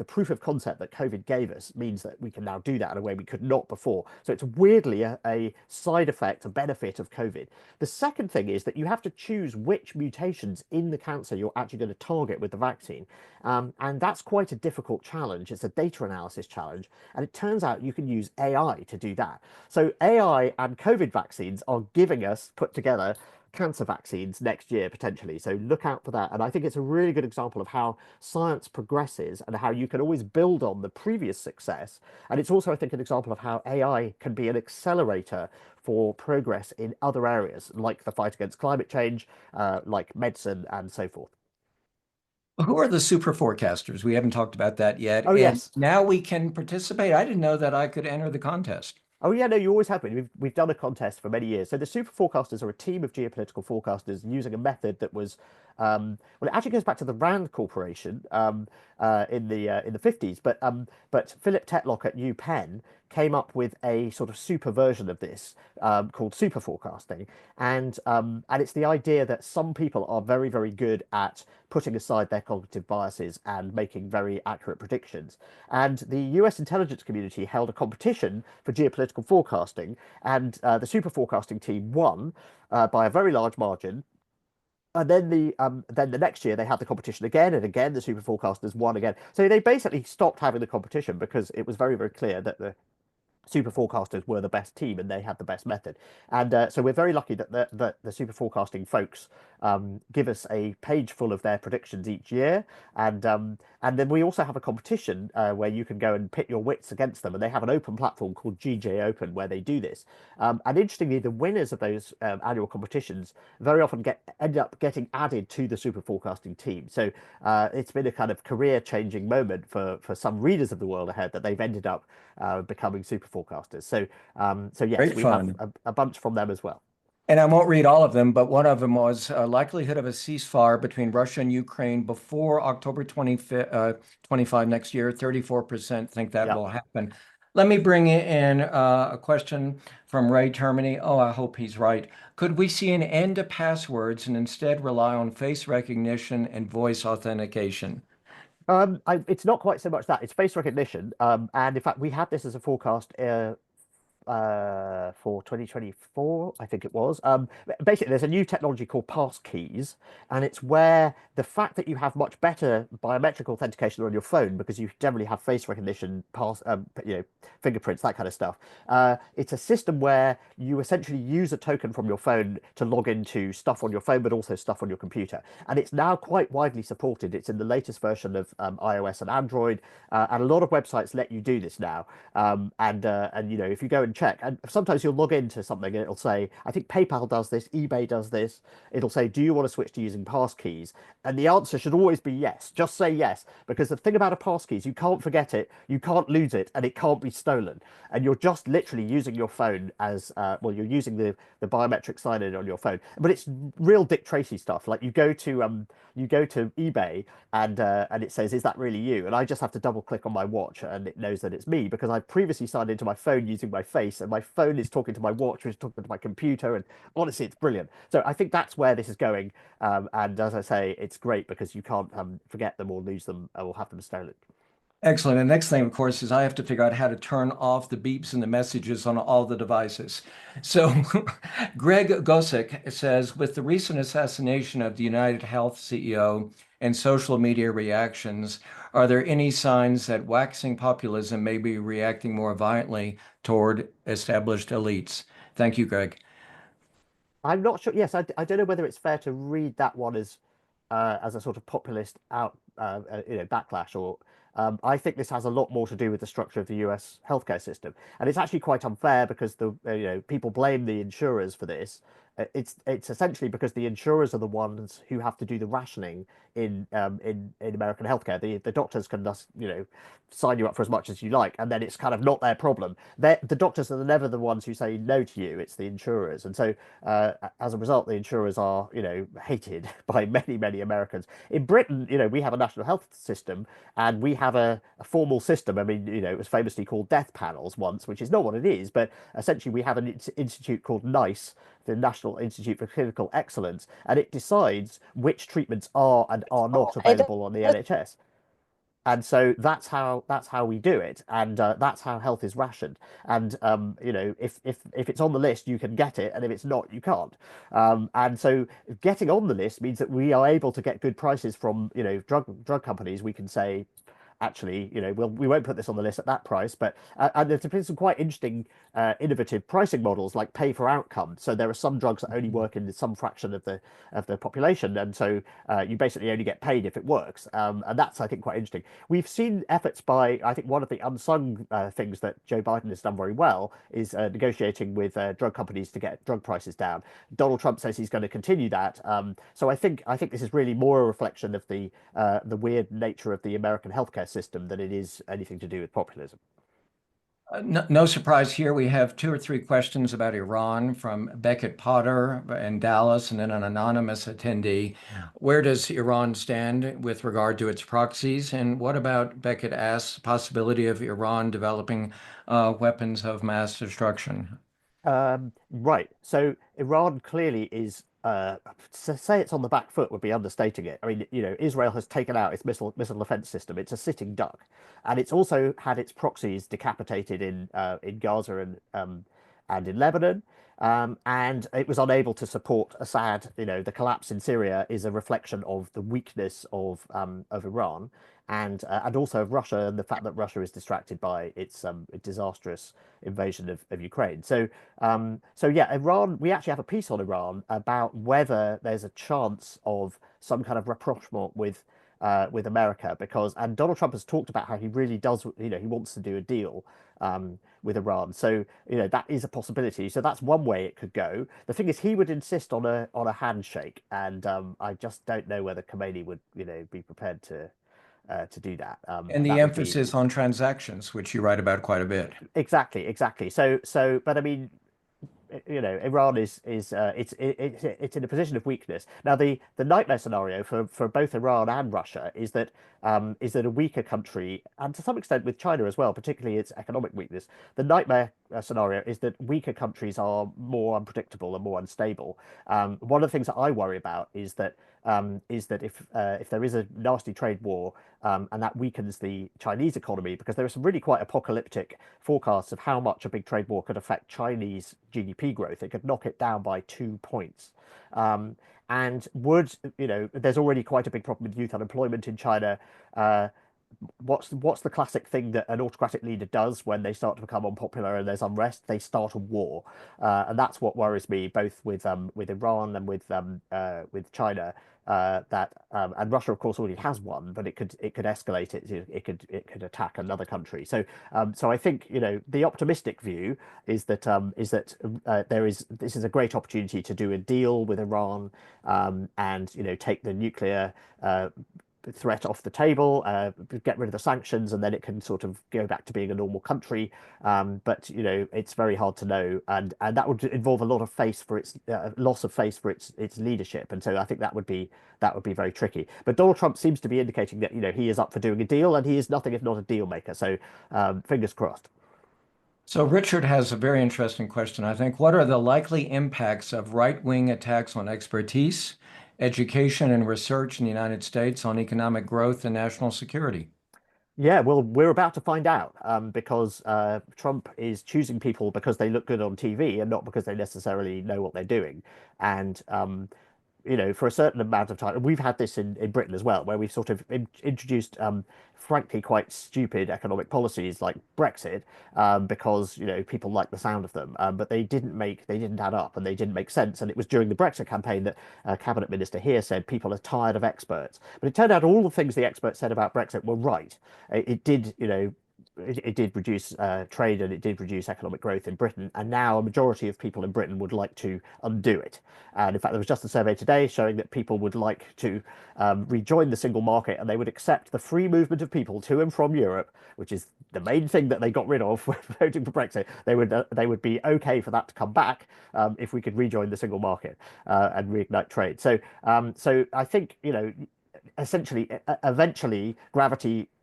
proof of concept that COVID gave us means that we can now do that in a way we could not before. So it's weirdly a side effect, a benefit of COVID. The second thing is that you have to choose which mutations in the cancer you're actually going to target with the vaccine. And that's quite a difficult challenge. It's a data analysis challenge. And it turns out you can use AI to do that. So AI and COVID vaccines are giving us, put together, cancer vaccines next year potentially. So look out for that. And I think it's a really good example of how science progresses and how you can always build on the previous success. And it's also, I think, an example of how AI can be an accelerator for progress in other areas, like the fight against climate change, like medicine, and so forth. Who are the super forecasters? We haven't talked about that yet. Oh, And yes. now we can participate. I didn't know that I could enter the contest. Oh yeah, no, you always have been. We've done a contest for many years. So the super forecasters are a team of geopolitical forecasters using a method that was, well, it actually goes back to the Rand Corporation in the 50s. But Philip Tetlock at UPenn came up with a sort of super version of this called super forecasting, and it's the idea that some people are very, very good at putting aside their cognitive biases and making very accurate predictions. And the US intelligence community held a competition for geopolitical forecasting, and the super forecasting team won by a very large margin. And then the next year they had the competition again, and again the super forecasters won again. So they basically stopped having the competition because it was very, very clear that the super forecasters were the best team and they had the best method. And so we're very lucky that the super forecasting folks give us a page full of their predictions each year. And then we also have a competition where you can go and pit your wits against them. And they have an open platform called GJ Open where they do this. And interestingly, the winners of those annual competitions very often end up getting added to the super forecasting team. So it's been a kind of career-changing moment for some readers of the world ahead that they've ended up becoming super forecasters. So yes, Great we fun. have a bunch from them as well. And I won't read all of them, but one of them was likelihood of a ceasefire between Russia and Ukraine before October 25 next year. 34% think that Yeah. will happen. Let me bring in a question from Ray Termini. Oh, I hope he's right. Could we see an end to passwords and instead rely on face recognition and voice authentication? It's not quite so much that, it's face recognition. And in fact, we had this as a forecast for 2024, I think it was. Basically, there's a new technology called pass keys, and it's where the fact that you have much better biometric authentication on your phone because you generally have face recognition, fingerprints, that kind of stuff. It's a system where you essentially use a token from your phone to log into stuff on your phone, but also stuff on your computer. And it's now quite widely supported. It's in the latest version of iOS and Android, and a lot of websites let you do this now. And if you go and check, and sometimes you'll log into something and it'll say, I think PayPal does this, eBay does this. It'll say, do you want to switch to using pass keys? And the answer should always be yes. Just say yes, because the thing about a pass key is you can't forget it, you can't lose it, and it can't be stolen. And you're just literally using your phone as well. You're using the biometric sign-in on your phone, but it's real Dick Tracy stuff. Like you go to eBay and it says, is that really you? And I just have to double click on my watch and it knows that it's me because I previously signed into my phone using my face, and my phone is talking to my watch, which is talking to my computer. And honestly, it's brilliant. So I think that's where this is going. And as I say, it's great because you can't forget them or lose them or have them stolen. Excellent. The next thing, of course, is I have to figure out how to turn off the beeps and the messages on all the devices. So Greg Gosick says, with the recent assassination of the United Health CEO and social media reactions, are there any signs that waxing populism may be reacting more violently toward established elites? Thank you, Greg. I'm not sure. Yes, I don't know whether it's fair to read that one as a sort of populist backlash, or I think this has a lot more to do with the structure of the US healthcare system, and it's actually quite unfair because people blame the insurers for this. It's essentially because the insurers are the ones who have to do the rationing in American healthcare. The doctors can just sign you up for as much as you like, and then it's kind of not their problem. The doctors are never the ones who say no to you. It's the insurers, and so as a result, the insurers are hated by many Americans. In Britain, we have a national health system, and we have a formal system. I mean, it was famously called death panels once, which is not what it is, but essentially we have an institute called NICE, the National Institute for Clinical Excellence, and it decides which treatments are and are not available on the NHS. And so that's how we do it, and that's how health is rationed. And if it's on the list, you can get it, and if it's not, you can't. And so getting on the list means that we are able to get good prices from drug companies. We can say, actually, we won't put this on the list at that price, but and there's been some quite interesting, innovative pricing models like pay for outcome. So there are some drugs that only work in some fraction of the population, and so you basically only get paid if it works, and that's, I think, quite interesting. We've seen efforts by, I think, one of the unsung things that Joe Biden has done very well is negotiating with drug companies to get drug prices down. Donald Trump says he's going to continue that. So I think this is really more a reflection of the weird nature of the American healthcare system than it is anything to do with populism. No surprise here. We have 2 or 3 questions about Iran from Beckett Potter in Dallas and then an anonymous attendee. Where does Iran stand with regard to its proxies? And what about, Beckett asks, possibility of Iran developing weapons of mass destruction? Right. So Iran clearly is, to say it's on the back foot would be understating it. I mean, Israel has taken out its missile defense system. It's a sitting duck, and it's also had its proxies decapitated in Gaza and in Lebanon. And it was unable to support Assad. The collapse in Syria is a reflection of the weakness of Iran and also of Russia, and the fact that Russia is distracted by its disastrous invasion of Ukraine. So yeah, Iran. We actually have a piece on Iran about whether there's a chance of some kind of rapprochement with America, and Donald Trump has talked about how he really does, he wants to do a deal with Iran. So that is a possibility. So that's one way it could go. The thing is, he would insist on a handshake, and I just don't know whether Khomeini would be prepared to do that. And the emphasis on transactions, which you write about quite a bit. Exactly. So, but I mean, Iran is it's in a position of weakness. Now, the nightmare scenario for both Iran and Russia is that a weaker country, and to some extent with China as well, particularly its economic weakness. The nightmare scenario is that weaker countries are more unpredictable and more unstable. One of the things that I worry about is that if there is a nasty trade war, and that weakens the Chinese economy, because there are some really quite apocalyptic forecasts of how much a big trade war could affect Chinese GDP growth. It could knock it down by 2 points. And there's already quite a big problem with youth unemployment in China. What's the classic thing that an autocratic leader does when they start to become unpopular and there's unrest? They start a war, and that's what worries me, both with Iran and with China. And Russia, of course, already has one, but it could escalate it. It could attack another country. So I think the optimistic view is that this is a great opportunity to do a deal with Iran, and take the nuclear threat off the table, get rid of the sanctions, and then it can sort of go back to being a normal country. But it's very hard to know, and that would involve a lot of face for its loss of face for its leadership, and so I think that would be very tricky. But Donald Trump seems to be indicating that he is up for doing a deal, and he is nothing if not a deal maker. So fingers crossed. So Richard has a very interesting question, I think. What are the likely impacts of right-wing attacks on expertise, education, and research in the United States on economic growth and national security? Yeah, well, we're about to find out, because Trump is choosing people because they look good on TV and not because they necessarily know what they're doing. And for a certain amount of time, and we've had this in Britain as well, where we've sort of introduced, frankly, quite stupid economic policies like Brexit, because people like the sound of them, but they didn't add up and they didn't make sense. And it was during the Brexit campaign that a cabinet minister here said people are tired of experts. But it turned out all the things the experts said about Brexit were right. It did, it did reduce trade, and it did reduce economic growth in Britain. And now a majority of people in Britain would like to undo it. And in fact, there was just a survey today showing that people would like to rejoin the single market, and they would accept the free movement of people to and from Europe, which is the main thing that they got rid of with voting for Brexit. They would be okay for that to come back if we could rejoin the single market and reignite trade. So I think, essentially, eventually,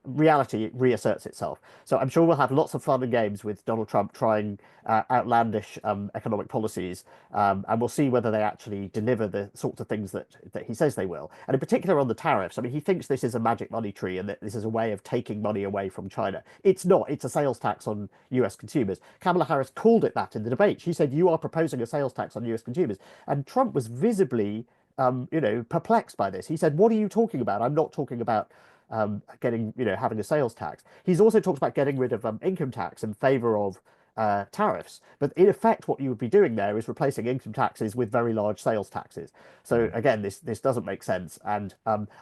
reality reasserts itself. So I'm sure we'll have lots of fun and games with Donald Trump trying outlandish economic policies, and we'll see whether they actually deliver the sorts of things that he says they will. And in particular on the tariffs, I mean, he thinks this is a magic money tree and that this is a way of taking money away from China. It's not. It's a sales tax on US consumers. Kamala Harris called it that in the debate. She said, "You are proposing a sales tax on US consumers." And Trump was visibly perplexed by this. He said, "What are you talking about? I'm not talking about having a sales tax." He's also talked about getting rid of income tax in favor of tariffs. But in effect, what you would be doing there is replacing income taxes with very large sales taxes. So again, this doesn't make sense. And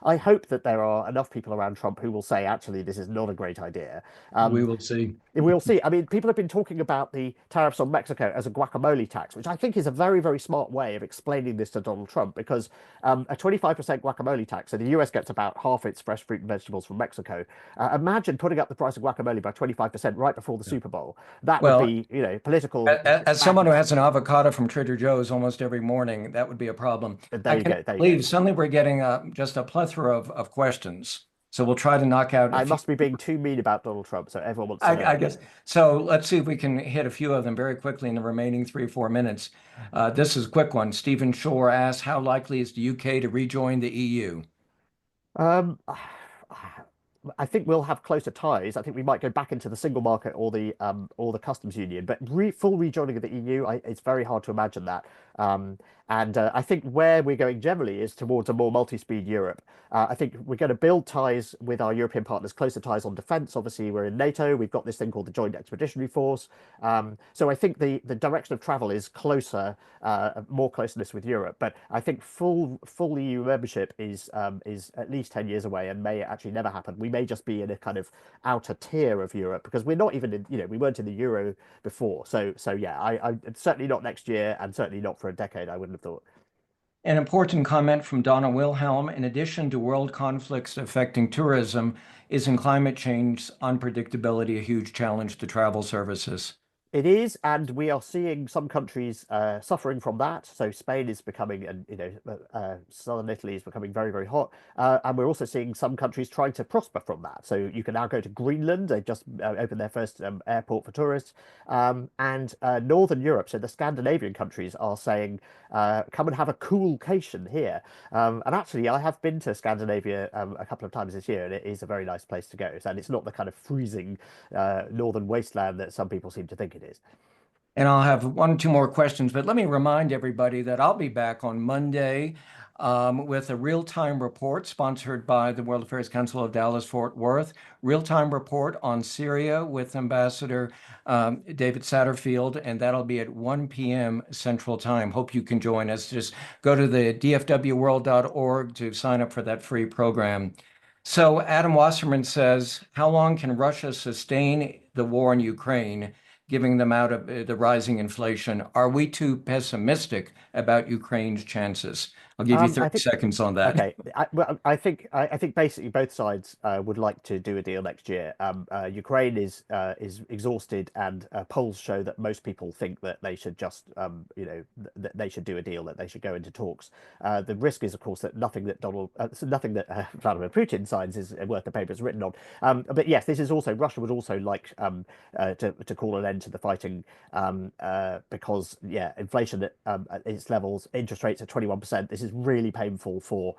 I hope that there are enough people around Trump who will say, actually, this is not a great idea. We will see. We'll see. I mean, people have been talking about the tariffs on Mexico as a guacamole tax, which I think is a very, very smart way of explaining this to Donald Trump, because a 25% guacamole tax, so the US gets about half its fresh fruit and vegetables from Mexico. Imagine putting up the price of guacamole by 25% right before the Super Bowl. That would be, political. As someone who has an avocado from Trader Joe's almost every morning, that would be a problem. There you go. Suddenly we're getting just a plethora of questions. So we'll try to knock out. I must be being too mean about Donald Trump, so everyone wants to know. I guess. So let's see if we can hit a few of them very quickly in the remaining 3 or 4 minutes. This is a quick one. Stephen Shore asks, how likely is the UK to rejoin the EU? I think we'll have closer ties. I think we might go back into the single market or the customs union, but full rejoining of the EU, it's very hard to imagine that. I think where we're going generally is towards a more multi-speed Europe. I think we're going to build ties with our European partners, closer ties on defence. Obviously, we're in NATO. We've got this thing called the Joint Expeditionary Force. So I think the direction of travel is closer, more closeness with Europe. But I think full EU membership is at least 10 years away and may actually never happen. We may just be in a kind of outer tier of Europe, because we're not even in, we weren't in the Euro before. So yeah, I certainly not next year, and certainly not for a decade, I wouldn't have thought. An important comment from Donna Wilhelm. In addition to world conflicts affecting tourism, isn't climate change unpredictability a huge challenge to travel services? It is, and we are seeing some countries suffering from that. So Spain is becoming, and southern Italy is becoming very, very hot, and we're also seeing some countries trying to prosper from that. So you can now go to Greenland; they've just opened their first airport for tourists, and Northern Europe. So the Scandinavian countries are saying, "Come and have a coolcation here." And actually, I have been to Scandinavia a couple of times this year, and it is a very nice place to go. And it's not the kind of freezing northern wasteland that some people seem to think it is. And I'll have 1 or 2 more questions, but let me remind everybody that I'll be back on Monday with a real-time report sponsored by the World Affairs Council of Dallas-Fort Worth, real-time report on Syria with Ambassador David Satterfield, and that'll be at 1 p.m. Central Time. Hope you can join us. Just go to the dfwworld.org to sign up for that free program. So Adam Wasserman says, how long can Russia sustain the war in Ukraine, giving them out of the rising inflation? Are we too pessimistic about Ukraine's chances? I'll give you 30 seconds on that. Okay, I think basically both sides would like to do a deal next year. Ukraine is exhausted, and polls show that most people think that they should just that they should do a deal, that they should go into talks. The risk is, of course, that nothing that Vladimir Putin signs is worth the paper it's written on. But yes, this is also, Russia would also like to call an end to the fighting, because inflation at its levels, interest rates at 21%. This is is really painful for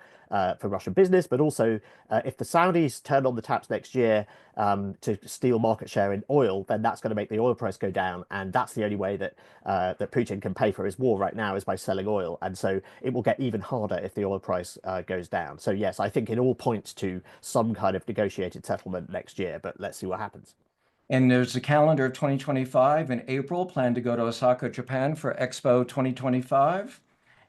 Russian business, but also if the Saudis turn on the taps next year to steal market share in oil, then that's going to make the oil price go down, and that's the only way that that Putin can pay for his war right now is by selling oil, and so it will get even harder if the oil price goes down. So yes, I think it all points to some kind of negotiated settlement next year, but let's see what happens. And there's a calendar of 2025 in April. Plan to go to Osaka, Japan for Expo 2025.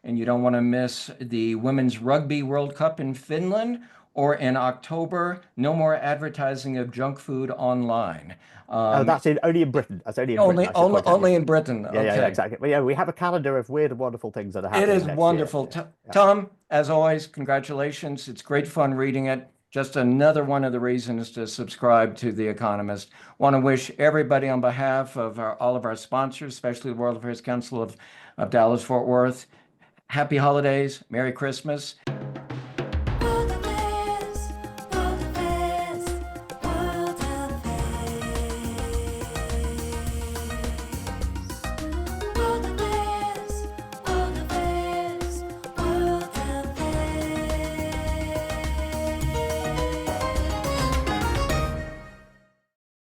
And you don't want to miss the Women's Rugby World Cup in Finland, or in October, no more advertising of junk food online. Oh, that's only in Britain. That's only in Britain. I should point out. Only in Britain. Yeah, Okay. yeah, exactly. But yeah, we have a calendar of weird and wonderful things that are It happening is next wonderful. year. Tom, as always, congratulations. It's great fun reading it. Just another one of the reasons to subscribe to The Economist. Want to wish everybody on behalf of all of our sponsors, especially the World Affairs Council of Dallas-Fort Worth, happy holidays, Merry Christmas.